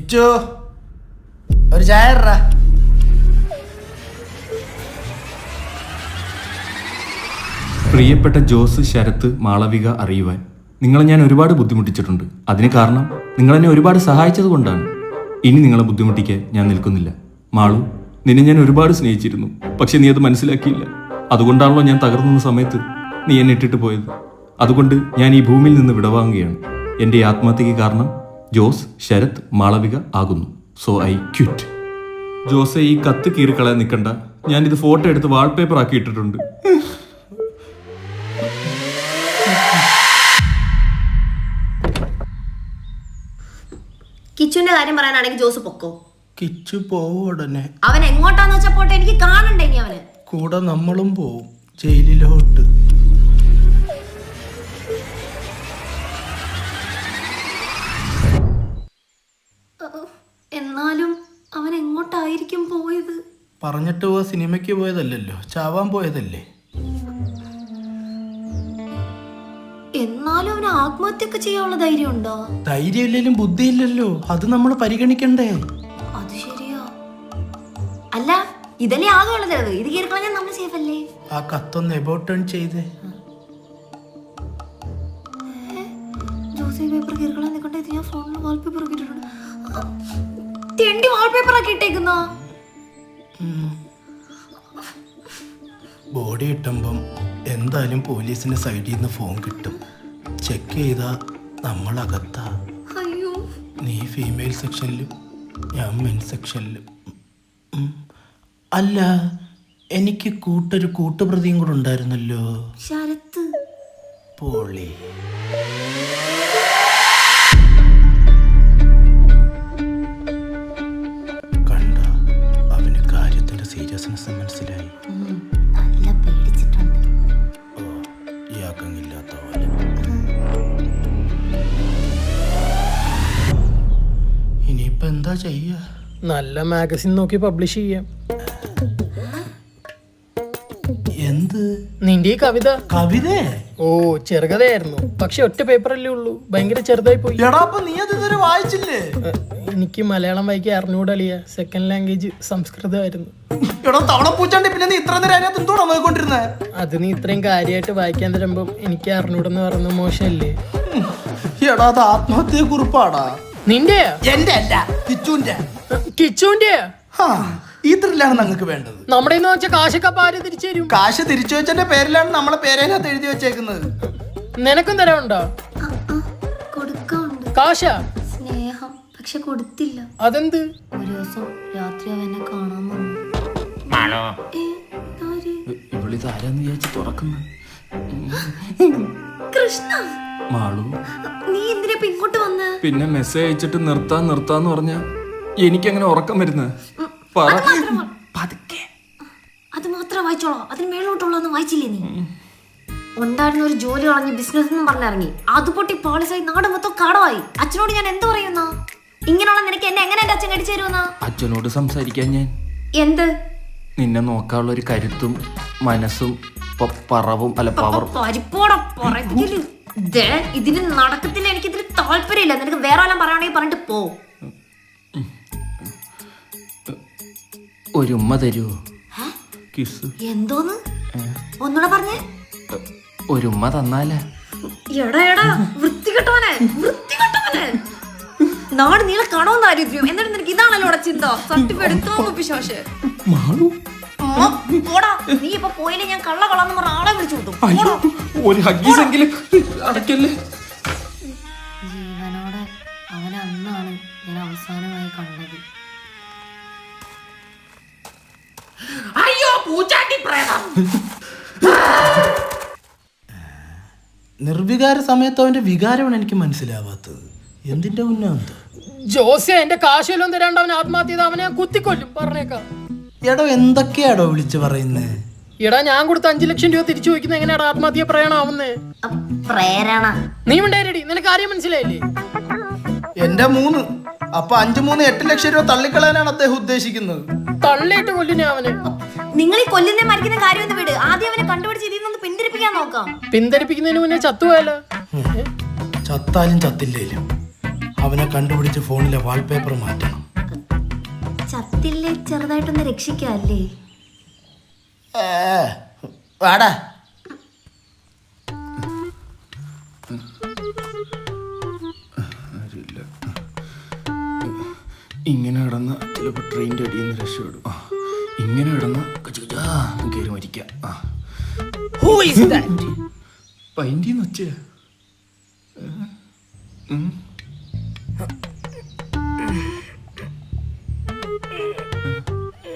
കിച്ചു ഒരു ചായ ഇടറാ. പ്രിയപ്പെട്ട ജോസ്, ശരത്ത്, മാളവിക അറിയുവാൻ നിങ്ങളെ ഞാൻ ഒരുപാട് ബുദ്ധിമുട്ടിച്ചിട്ടുണ്ട്. അതിന് കാരണം നിങ്ങളെന്നെ ഒരുപാട് സഹായിച്ചത് കൊണ്ടാണ്. ഇനി നിങ്ങളെ ബുദ്ധിമുട്ടിക്കാൻ ഞാൻ നിൽക്കുന്നില്ല. മാളു, നിന്നെ ഞാൻ ഒരുപാട് സ്നേഹിച്ചിരുന്നു. പക്ഷെ നീ അത് മനസ്സിലാക്കിയില്ല. അതുകൊണ്ടാണല്ലോ ഞാൻ തകർന്ന സമയത്ത് നീ എന്നെ ഇട്ടിട്ട് പോയത്. അതുകൊണ്ട് ഞാൻ ഈ ഭൂമിയിൽ നിന്ന് വിടവാങ്ങുകയാണ്. എൻ്റെ ആത്മഹത്യക്ക് കാരണം ജോസ്, ശരത്, മാളവിക ആകുന്നു. So I quit. ജോസെ, ഈ കത്ത് കീറിക്കളയാൻ നിൽക്കണ്ട. ഞാനിത് ഫോട്ടോ എടുത്ത് വാൾപേപ്പർ ആക്കി ഇട്ടിട്ടുണ്ട്. കിച്ചുവിന്റെ കാര്യം പറയാനാണെങ്കിൽ ജോസ് പൊക്കോ. കിച്ചു പോവും ഉടനെ. അവൻ എങ്ങോട്ടാന്ന് വെച്ചാ പോട്ടെ, എനിക്ക് കാണണ്ടേ ഇനി അവന്. കൂടെ നമ്മളും പോവും ജയിലിലോട്ട്. എന്നാലും അവൻ എങ്ങോട്ടായിരിക്കും പോയത്? പറഞ്ഞിട്ട് പോവാ സിനിമയ്ക്ക് പോയതല്ലല്ലോ, ചാവാൻ പോയതല്ലേ. എന്നാലും അവന് ആത്മഹത്യൊക്കെ ചെയ്യാനുള്ള ധൈര്യം ഉണ്ടോ? ധൈര്യം ഇല്ലെങ്കിലും ബുദ്ധിയില്ലല്ലോ, അത് നമ്മൾ പരിഗണിക്കണ്ടേ. അത് ശരിയാ. അല്ല, ഇതല്ലേ ആകെ ഉള്ളത്. ഇത് കേൾക്കളഞ്ഞാൽ നമ്മൾ സേഫ് അല്ലേ? ആ കത്തൊന്ന് എബോട്ട് ടേൺ ചെയ്തേ. ജോസി പേപ്പർ കേൾക്കളാൻ നിൽക്കട്ടെ. ഇത് ഞാൻ ഫോണിൽ വാൾപേപ്പർ ഒക്കെ ഇട്ടിട്ടുണ്ട്. തെണ്ടി വാൾപേപ്പർ ആക്കി ഇട്ടേക്കുന്നോ? ബോഡി കിട്ടുമ്പം എന്തായാലും പോലീസിന്റെ സൈഡിൽ നിന്ന് ഫോൺ കിട്ടും. ചെക്ക് ചെയ്താ നമ്മളകത്താ. അയ്യോ, നീ ഫീമെയിൽ സെക്ഷനിലും ഞാൻ മെൻ സെക്ഷനിലും. അല്ല, എനിക്ക് കൂട്ടുപ്രതിയും കൂടെ ഉണ്ടായിരുന്നല്ലോ, ശരത്ത്. പോളി. കണ്ട, അവന് കാര്യത്തിന്റെ സീരിയസ്നെസ് മനസ്സിലായി. നല്ല പേടിച്ചിട്ടുണ്ട്. ഓ, യാക്കങ്ങില്ലാത്ത പോലെ. ഇനിയിപ്പോ എന്താ ചെയ്യാ? നല്ല മാഗസിൻ നോക്കി പബ്ലിഷ് ചെയ്യാം. എന്ത്? നിന്റെ ഈ കവിത. കവിതേ? ഓ, ചെറുകഥയായിരുന്നു. പക്ഷെ ഒറ്റ പേപ്പറല്ലേ ഉള്ളൂ, ഭയങ്കര ചെറുതായി പോയി. എടാ, അപ്പൊ നീ അത് ഇതുവരെ വായിച്ചില്ലേ? എനിക്ക് മലയാളം വായിക്കാൻ അറിഞ്ഞൂടളിയ. Second language സംസ്കൃതമായിരുന്നു. എടാ തവണ പൂച്ചാണ്ടി, പിന്നെ നീ ഇത്ര നേരം അതിനകത്ത് എന്തോടാ നോക്കിക്കൊണ്ടിരുന്നേ? അത് നീ ഇത്രയും കാര്യമായിട്ട് വായിക്കാൻ തരുമ്പം എനിക്ക് അറിഞ്ഞൂടെന്ന് പറയുന്നത് മോശമല്ലേ? എടാ, അത് ആത്മഹത്യ കുറിപ്പാടാ. നിന്റെയാ? എന്റെ അല്ല, കിച്ചുവിന്റെ. കിച്ചുവിന്റെയാ? ഈ ത്രില്ലാണ് ഞങ്ങൾക്ക് വേണ്ടത്. നമ്മുടെ വെച്ച കാശൊക്കെ ആര് തിരിച്ചു തരും? കാശ് തിരിച്ചു വെച്ചതിന്റെ പേരിലാണ് നമ്മളെ പേരതിനകത്ത് എഴുതി വെച്ചേക്കുന്നത്. നിനക്കും തരാനുണ്ടോ? കൊടുക്കാനുണ്ട്. കാശാ? സ്നേഹം. പക്ഷെ കൊടുത്തില്ല. അതെന്ത്? ഒരു ദിവസം രാത്രി അവനെ കാണാൻ വന്നു. ഇവളിതാരാന്ന് വിചാരിച്ച് തുറക്കുന്നു. കൃഷ്ണ, മാളു, നീ എന്തിനാ ഇപ്പൊ ഇങ്ങോട്ട് വന്ന്? പിന്നെ മെസ്സേജ് അയച്ചിട്ട് നിർത്താന്ന് പറഞ്ഞ എനിക്കങ്ങനെ ഉറക്കം വരുന്നത്. അത് മാത്രം വായിച്ചോളോ, അതിന് മേലോട്ടുള്ളൊന്നും വായിച്ചില്ലേ നീ? ഉണ്ടായിരുന്ന ഒരു ജോലി കളഞ്ഞ് ബിസിനസ് എന്നും പറഞ്ഞിറങ്ങി. അത് പൊട്ടി പോളിസായി, നാട് മൊത്തം കടമായി. അച്ഛനോട് ഞാൻ എന്ത് പറയുന്ന? ഇങ്ങനെയുള്ള നിനക്ക് എന്നെ എങ്ങനെ എന്റെ അച്ഛൻ കടിച്ചു തരുമെന്ന? അച്ഛനോട് സംസാരിക്കാൻ ഞാൻ എന്ത്? നിന്നെ നോക്കാനുള്ള ഒരു കരുത്തും മനസ്സും പറവും അല്ല പവർ. ഇതിന് നടക്കത്തില്ല. എനിക്കിതിൽ താല്പര്യമില്ല. നിനക്ക് വേറെ വല്ലതും പറയുകയാണെങ്കിൽ പറഞ്ഞിട്ട് പോ. ഒരു ഉമ്മ തരുമോ? കിസ്. എന്തോന്ന്? ഒന്നുകൂടെ പറഞ്ഞേ. ഒരു ഉമ്മ തന്നാലേ? എടാ വൃത്തികെട്ടവനെ. നാട് നീളെ കാണുന്ന ദാരിദ്ര്യം. എന്നിട്ട് നിനക്ക് ഇതാണല്ലോ ചിന്ത. സർട്ടിഫിക്കറ്റ്. നീ ഇപ്പൊ പോയില്ലേ, ഞാൻ കള്ളന്ന് പറഞ്ഞ ആളെ വിളിച്ചു കൊടുത്തു. ജീവനോടെ അവനെ അന്നാണ് ഞാൻ അവസാനമായി കണ്ടത്. അയ്യോ, പൂച്ചാണ്ടി പ്രേതം. നിർവികാര സമയത്ത് അവന്റെ വികാരമാണ് എനിക്ക് മനസ്സിലാവാത്തത്. എന്തിന്റെ ഉന്നത? ജോസെ, എന്റെ കാശെല്ലാം തരാണ്ട് അവൻ ആത്മഹത്യ ചെയ്ത് അവനെ കുത്തിക്കൊല്ലും. പറഞ്ഞേക്കാം. എടോ, എന്തൊക്കെയാടോ വിളിച്ചു പറയുന്നേ? എടാ, ഞാൻ കൊടുത്ത 5 ലക്ഷം രൂപ തിരിച്ചു ചോദിക്കുന്നത് എങ്ങനെയാടാ ആത്മഹത്യ പ്രേരണാവുന്നേ? പ്രേരണ? നീ ഉണ്ടായിരടി, നിനക്ക് കാര്യം മനസ്സിലായില്ലേ? എന്റെ 3. അപ്പൊ 5 8 ലക്ഷം രൂപ തള്ളിക്കളയാനാണ് അദ്ദേഹം ഉദ്ദേശിക്കുന്നത്. തള്ളിയിട്ട് കൊല്ലിനെ അവന്. നിങ്ങൾ ഈ കൊല്ലുന്ന മരിക്കുന്ന കാര്യം ഒന്ന് വിട്. ആദ്യം അവനെ കണ്ടുപിടിച്ച് ഇതിൽ നിന്ന് പിന്തിരിപ്പിക്കാൻ നോക്കാം. പിന്തിരിപ്പിക്കുന്നതിന് മുന്നേ ചത്തുപോയല്ലോ. ചത്താലും ചത്തില്ലേലും അവനെ കണ്ടുപിടിച്ച് ഫോണിലെ വാൾപേപ്പർ മാറ്റണം. ചത്തില്ലേ ചെറുതായിട്ടൊന്ന് രക്ഷിക്കല്ലേ? വാടാ. ഇങ്ങനെ കിടന്ന ചിലപ്പോൾ ട്രെയിനിൻ്റെ അടിയിൽ നിന്ന് രക്ഷപ്പെടും. ഇങ്ങനെ കിടന്ന കയറി മരിക്കാം. പൈൻ്റീന്ന് വെച്ച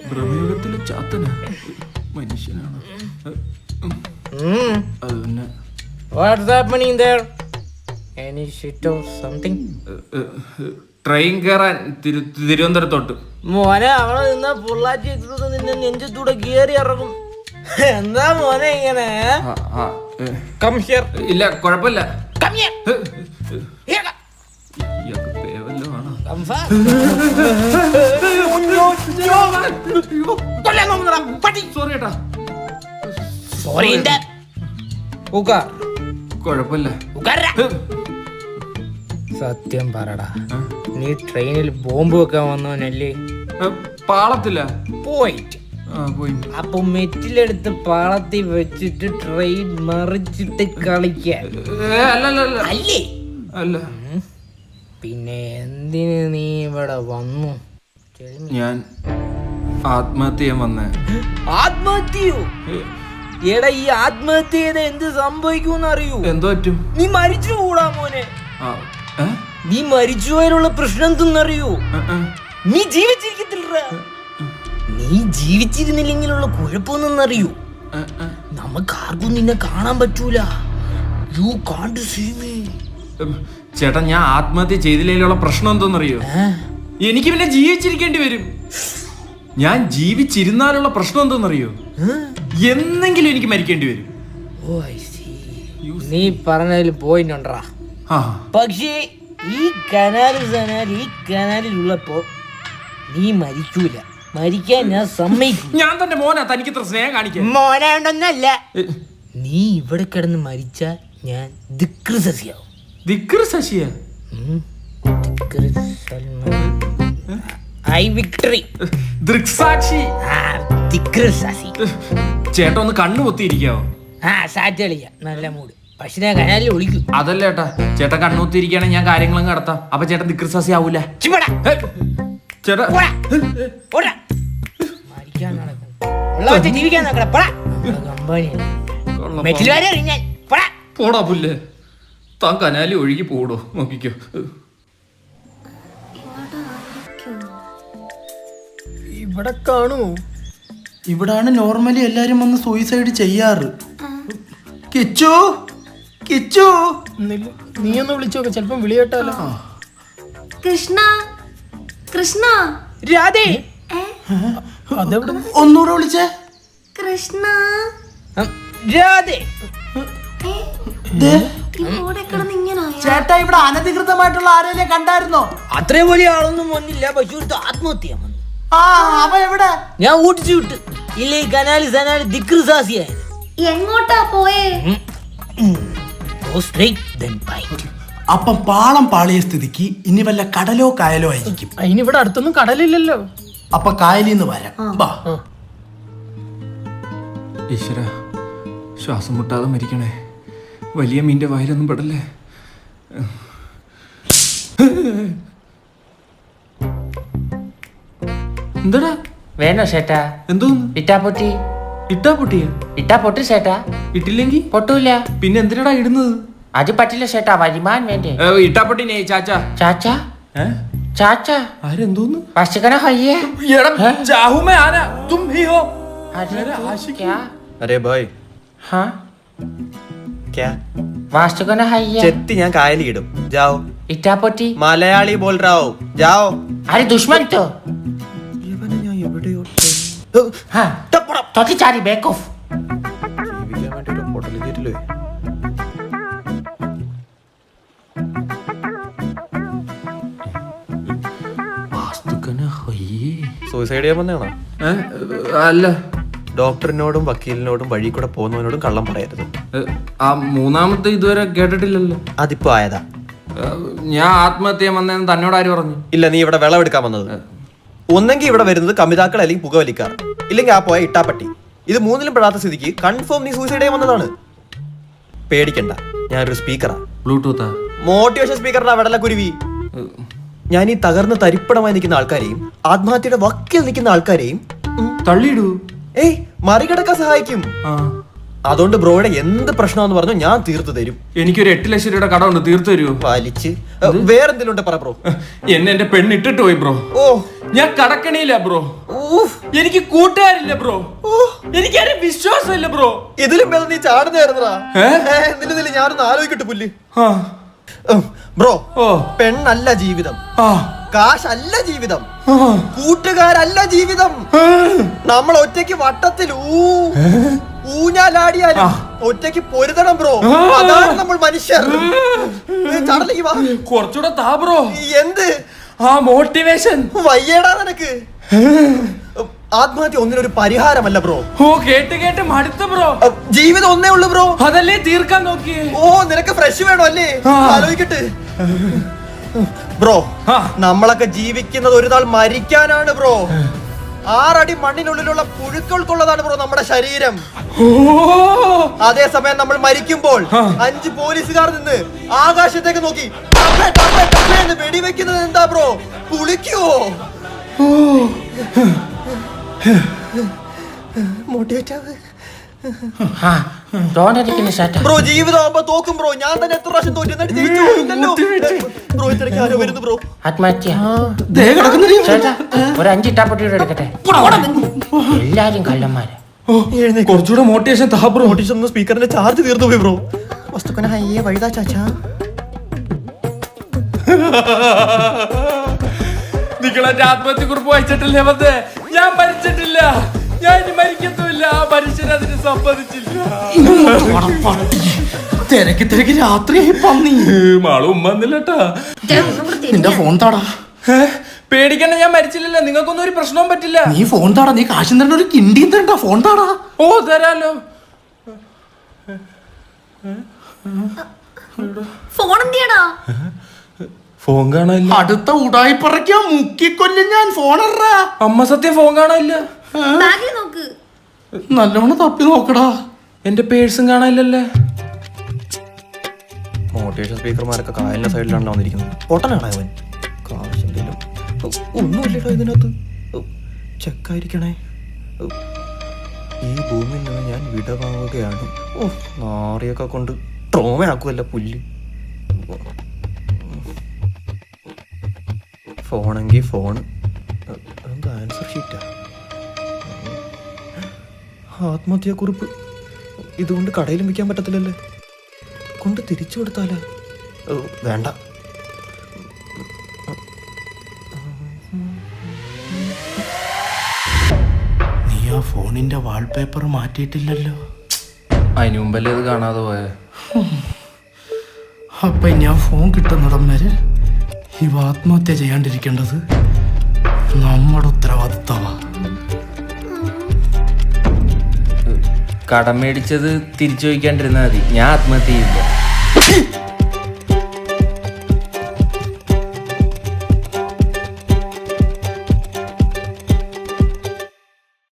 ഭ്രമയുഗത്തിലെ ചാത്തന മനുഷ്യനാണ്. അത് തന്നെ. What's happening there? Any shit or something? Train കയറാൻ തിരുവനന്തപുരത്തോട്ട്. മോനെ അവിടെ നിന്ന് പൊള്ളാച്ചി എക്സ്പ്രസ് നിന്നെ നെഞ്ചത്തൂടെ കയറി ഇറങ്ങും. എന്താ മോനെ ഇങ്ങനെ? Come here. ഇല്ല, കുഴപ്പമില്ല. Come here. Here. ഇയാൾക്ക് പേവല്ലോ ആണോ? Come fast. കൊല്ലാൻ നോക്കുന്നതാ, പട്ടി. സോറി ഏട്ടാ. Sorry ഇന്റെ. ഉക്കാർ. കുഴപ്പമില്ല. ഉക്കാരാ. സത്യം പറടാ, നീ ട്രെയിനിൽ ബോംബ് വെക്കാൻ വന്നവനല്ലേ? പാളത്തില്ല. പോയിട്ട് അപ്പൊ മെറ്റിലെടുത്ത് പാളത്തിൽ വെച്ചിട്ട് ട്രെയിൻ മറിച്ചിട്ട് കളിക്കാൻ അല്ലേ? അല്ല. പിന്നെ എന്തിന് നീ ഇവിടെ വന്നു? ഞാൻ ആത്മഹത്യ ചെയ്യാൻ വന്നേ. ആത്മഹത്യയോ? എടാ, ഈ ആത്മഹത്യ ചെയ്ത എന്ത് സംഭവിക്കുമെന്ന് അറിയൂ? എന്തോ പറ്റും? നീ മരിച്ചു കൂടാ മോനെ. ഏ? നീ മരിച്ചു പോയാലുള്ള പ്രശ്നം എന്തെന്നറിയൂ? നീ ജീവിച്ചിരിക്കത്തില്ല. നീ ജീവിച്ചിരുന്നില്ലെങ്കിലുള്ള കുഴപ്പമൊന്നെന്നറിയൂ? നമുക്കാർക്കും നിന്നെ കാണാൻ പറ്റൂല. യു കാണ്ട് സീ മീ. ചേട്ടാ, ഞാൻ ആത്മഹത്യ ചെയ്തില്ലേലുള്ള പ്രശ്നം എന്തോന്നറിയോ? എനിക്ക് പിന്നെ ജീവിച്ചിരിക്കേണ്ടി വരും. ഞാൻ ജീവിച്ചിരുന്നാലുള്ള പ്രശ്നം എന്തോന്നറിയോ? എന്നെങ്കിലും എനിക്ക് മരിക്കേണ്ടി വരും. ഓ ഐ സീ. നീ പറഞ്ഞതിൽ പോയിന്റ് ഉണ്ടറാ. പക്ഷേ ഈ കനാലിലുള്ളപ്പോ നീ മരിക്കൂല. മരിക്കാൻ ഞാൻ സമ്മതിക്കും. ഞാൻ തന്റെ മോനാ, തനിക്ക് ഇത്ര സ്നേഹം കാണിക്കാൻ. മോനായോണ്ടൊന്നല്ല, നീ ഇവിടെ കിടന്ന് മരിച്ചാൽ ഞാൻ ദിക്ൃസസിയാവും. ദിക്ൃസസിയ? I victory. ദൃക്സാക്ഷി. ദിക്ൃസസി. ചേട്ടാ, ഒന്ന് കണ്ണു പൊത്തിയിരിക്കാവോ? സാറ്റ് കളിക്കാം. നല്ല മൂഡ്. പക്ഷെ ഞാൻ കനാലിൽ ഒളിക്കും. അതല്ല ചേട്ടാ, ചേട്ടാ കണ്ണു പൊത്തിയിരിക്കുകയാണെങ്കിൽ ഞാൻ കാര്യങ്ങളും നടത്താം. അപ്പൊ ചേട്ടൻ ദിക്ൃസസി ആവൂല. ചേട്ടാ മരിക്കാൻ നടക്കണം. ജീവിക്കാൻ നടക്കണം. മെറ്റിൽ വരെ അറിഞ്ഞാൽ പോടാ പുല്ലേ. താൻ കനാലി ഒഴുകി പോടോ, നോക്കിക്കോ. ഇവിടെ കാണൂ. ഇവിടാണ് നോർമലി എല്ലാരും വന്ന് സൂയിസൈഡ് ചെയ്യാറ്. കിച്ചു, കിച്ചു, നീ ഒന്ന് വിളിച്ചു നോക്ക, ചിലപ്പം വിളി കേട്ടാലോ. കൃഷ്ണ, കൃഷ്ണ. രാധേ. അതെവിടെ? ഒന്നുകൂടെ വിളിച്ചേ. കൃഷ്ണ. രാധേ. ചേട്ടാ, ഇവിടെ അനധികൃതമായിട്ടുള്ള ആരെയും കണ്ടായിരുന്നോ? അത്രേ വലിയ ആളൊന്നും വന്നില്ല. പക്ഷെ ഒരു ആത്മഹത്യ വന്നു. അവ എവിടെ? ഞാൻ ഓടിച്ചു വിട്ട്. ഇല്ല, ഈ കനാലി സനാലി ദിക്ൃസാസിയായത്. എങ്ങോട്ടാ പോയേ? അപ്പം പാളം പാളിയ സ്ഥിതിക്ക് ഇനി വല്ല കടലോ കായലോ ആയിരിക്കും. അതിനിവിടെ അടുത്തൊന്നും കടലില്ലല്ലോ. അപ്പൊ കായലിന്ന് വരാം. ഈശ്വര, ശ്വാസം മുട്ടാതെ മരിക്കണേ. വലിയ മീൻ്റെ വായിലൊന്നും പെടല്ലേ. എന്താടാ വേണോ ചേട്ടാ? എന്തോന്ന്? ഇട്ടാ പൊട്ടി. ഇട്ടാ പൊട്ടിയ? ഇട്ടാ പൊട്ടി ചേട്ടാ. ഇട്ടില്ലെങ്കിൽ പൊട്ടൂല. പിന്നെ എന്തിനാടാ ഇടുന്നത്? അത് പറ്റില്ല ചേട്ടാ, വരുമാൻ വേണ്ടേ. ഇട്ടാ പൊട്ടിനെ ചാച്ചാ. ചാച്ചാ? ചാച്ചാ ആരെന്തോന്ന്? വാശിക്കണ ഹയ്യേ. अरे भाई हाँ क्या वास्तुकना है ये ചെത്തി ഞാൻ കായലിടും. जाओ. ഇറ്റാപ്പൊട്ടി. മലയാളി बोल रहा हूँ. जाओ. अरे दुश्मन तो ഇവനെ ഞാൻ എവിടെയോ हाँ तो चारी बैक ऑफ ജീവിക്കാൻ വേണ്ടി ഒരു ഹോട്ടലിൽ കയറ്റില്ലേ. സൂയിസൈഡ് ചെയ്യാൻ വന്നതാണോ? അല്ല, ഡോക്ടറിനോടും വക്കീലിനോടും വഴി കൂടെ പോകുന്നവനോടും കള്ളം പറയരുത്. ആ മൂന്നാമത്തെ ഇതുവരെ കേട്ടിട്ടില്ലല്ലോ. അതിപ്പോ ആയതാ. ഞാൻ ആത്മഹത്യ വന്നതെന്ന് തന്നോട് ആര് പറഞ്ഞു? ഇല്ല, നീ ഇവിടെ വിളവെടുക്കാൻ വന്നത്. ഒന്നെങ്കിൽ ഇവിടെ വരുന്നത് കമിതാക്കൾ അല്ലെങ്കിൽ പുകവലിക്കാർ, ഇല്ലെങ്കിൽ ആ പോയ ഇട്ടാപ്പട്ടി. ഇത് മൂന്നിലും പെടാത്ത സ്ഥിതിക്ക് കൺഫേം നീ സൂസൈഡ് ചെയ്യാൻ വന്നതാണ്. പേടിക്കണ്ട, ഞാനൊരു സ്പീക്കറാ. ബ്ലൂടൂത്താ? മോട്ടിവേഷൻ സ്പീക്കറിനാ വെടലക്കുരുവി. ഞാൻ ഈ തകർന്ന് തരിപ്പണമായി നിൽക്കുന്ന ആൾക്കാരെയും ആത്മഹത്യയുടെ വക്കിൽ നിൽക്കുന്ന ആൾക്കാരെയും തള്ളിയിടൂ. ഏയ് മറികടക്കാൻ സഹായിക്കും. അതുകൊണ്ട് ബ്രോയുടെ എന്ത് പ്രശ്നമെന്ന് പറഞ്ഞു ഞാൻ തീർത്തു തരും. എനിക്കൊരു 8 ലക്ഷം രൂപയുടെ കടമുണ്ട്, തീർത്തു തരുമോ? വലിച്ച് വേറെന്തെങ്കിലും ഉണ്ട് പറ ബ്രോ. എന്റെ പെണ്ണിട്ടിട്ട് പോയി ബ്രോ. ഓ, ഞാൻ കടക്കണിയില്ല ബ്രോ. എനിക്ക് കൂട്ടുകാരില്ല ബ്രോ. എനിക്ക് ആരും വിശ്വാസമില്ല ബ്രോ. ഇതിലും ഭേദം നീ ചാടുന്നതായിരുന്നടാ. നില ഞാനൊന്ന് ആലോചിക്കട്ടെ പുല്ല്. ബ്രോ, പെണ്ണല്ല ജീവിതം, കാശല്ല ജീവിതം, കൂട്ടുകാരല്ല ജീവിതം. നമ്മൾ ഒറ്റയ്ക്ക് വട്ടത്തിൽ ഊഞ്ഞാലാടിയാലും ഒറ്റയ്ക്ക് പൊരുതണം ബ്രോ. അതാണ് നമ്മൾ മനുഷ്യർ. ചടലേക്ക് വാ. കുറച്ചുകൂടെ താ ബ്രോ. എന്ത് മോട്ടിവേഷൻ? വയ്യേടാ നിനക്ക്. ആത്മഹത്യ ഒന്നിനൊരു പരിഹാരമല്ല ബ്രോ. കേട്ട് കേട്ട് മടുത്ത ബ്രോ. ജീവിതം ഒന്നേ ഉള്ളു ബ്രോ. അതല്ലേ തീർക്കാൻ നോക്കിയേ. നിനക്ക് ഫ്രഷ് വേണോ അല്ലേ? ആലോചിക്കട്ടെ ബ്രോ. നമ്മളൊക്കെ ജീവിക്കുന്നത് ഒരു നാൾ മരിക്കാനാണ് ബ്രോ. 6 അടി മണ്ണിനുള്ളിലുള്ള പുഴുക്കൾക്കുള്ളതാണ് ബ്രോ നമ്മുടെ ശരീരം. അതേസമയം നമ്മൾ മരിക്കുമ്പോൾ 5 പോലീസുകാർ നിന്ന് ആകാശത്തേക്ക് നോക്കി വെടിവെക്കുന്നത് എന്താ ബ്രോ? കുളിക്കുവോ? ബ്രോ ജീവിതം ആവുമ്പോ തോക്കും ബ്രോ. ഞാൻ തന്നെ എത്ര പ്രാവശ്യം തോറ്റു ബ്രോ. ഇത്രയ്ക്ക് ആരോ വരുന്നു ബ്രോ. ആത്മഹത്യ ഒരു 5 ഇട്ടാപ്പട്ടിയോടെ എടുക്കട്ടെ. എല്ലാരും കള്ളന്മാര്. കുറച്ചുകൂടെ മോട്ടിവേഷൻ താ ബ്രോ. മോട്ടിവേഷൻ സ്പീക്കറിന്റെ ചാർജ് തീർന്നു പോയി ബ്രോ. വസ്തുക്കനെ ഹയ്യേ വഴുതാ ചാച്ചാ. നിങ്ങളെന്റെ ആത്മഹത്യക്കുറിപ്പ് വായിച്ചിട്ടില്ലേ? വന്ന് ഞാൻ മരിച്ചിട്ടില്ല, ഞാൻ ഇനി മരിക്കത്തുമില്ല. ആ മനുഷ്യൻ അതിന് സമ്മതിച്ചില്ല. തിരക്കി തിരക്കി രാത്രിയായി പന്നി. മാളും ഉമ്മ വന്നില്ലട്ടാ. നിന്റെ ഫോൺ താടാ. പേടിക്കണ്ട, ഞാൻ മരിച്ചില്ലല്ലോ. നിങ്ങൾക്കൊന്നും ഒരു പ്രശ്നവും പറ്റില്ല. നീ ഫോൺ താടാ. നീ കാശും തരണ്ട, ഒരു കിണ്ടിയും തരണ്ട. ഫോൺ താടാ. തരാലോ. ഫോൺ എന്തിയാടാ? ഫോൺ കാണാനില്ല. അടുത്ത ഉടായി പറയ്ക്കാൻ മുക്കിക്കൊല്ലും ഞാൻ. ഫോണറാ. അമ്മ സത്യം ഫോൺ കാണാനില്ല. ബാഗിൽ നോക്ക്. നല്ലോണം തപ്പി നോക്കടാ. എന്റെ പേഴ്സും കാണാനില്ലല്ലേ. മോട്ടിവേഷൻ സ്പീക്കർമാരൊക്കെ കായലിന്റെ സൈഡിലാണല്ലോ വന്നിരിക്കുന്നത്. പൊട്ടനാണ് അവൻ. കാശെങ്കിലും ഒന്നുമില്ലട്ടോ ഇതിനകത്ത്. ചെക്കായിരിക്കണേ. ഈ ഭൂമിയിൽ നിന്ന് ഞാൻ വിടവാങ്ങുകയാണ്. നാറിയൊക്കെ കൊണ്ട് ട്രോമയാക്കുമല്ല പുല്ല്. ഫോണെങ്കിൽ ഫോണ്. ആൻസർ ഷീറ്റാ. ആത്മഹത്യാക്കുറിപ്പ്. ഇതുകൊണ്ട് കടയിലും വിൽക്കാൻ പറ്റത്തില്ലല്ലേ. കൊണ്ട് തിരിച്ചു കൊടുത്താലേ. വേണ്ട. നീ ആ ഫോണിന്റെ വാൾപേപ്പർ മാറ്റിയിട്ടില്ലല്ലോ. അതിനു മുമ്പല്ലേ ഇത് കാണാതെ പോയേ. അപ്പൊ ഞാൻ ഫോൺ കിട്ടുന്നിടം വരെ ഇവ ആത്മഹത്യ ചെയ്യാണ്ടിരിക്കേണ്ടത് നമ്മുടെ ഉത്തരവാദിത്തമാ. കടം മേടിച്ചത് തിരിച്ചു ചോദിക്കാണ്ടിരുന്നാൽ മതി. ഞാൻ ആത്മഹത്യ ചെയ്യില്ല.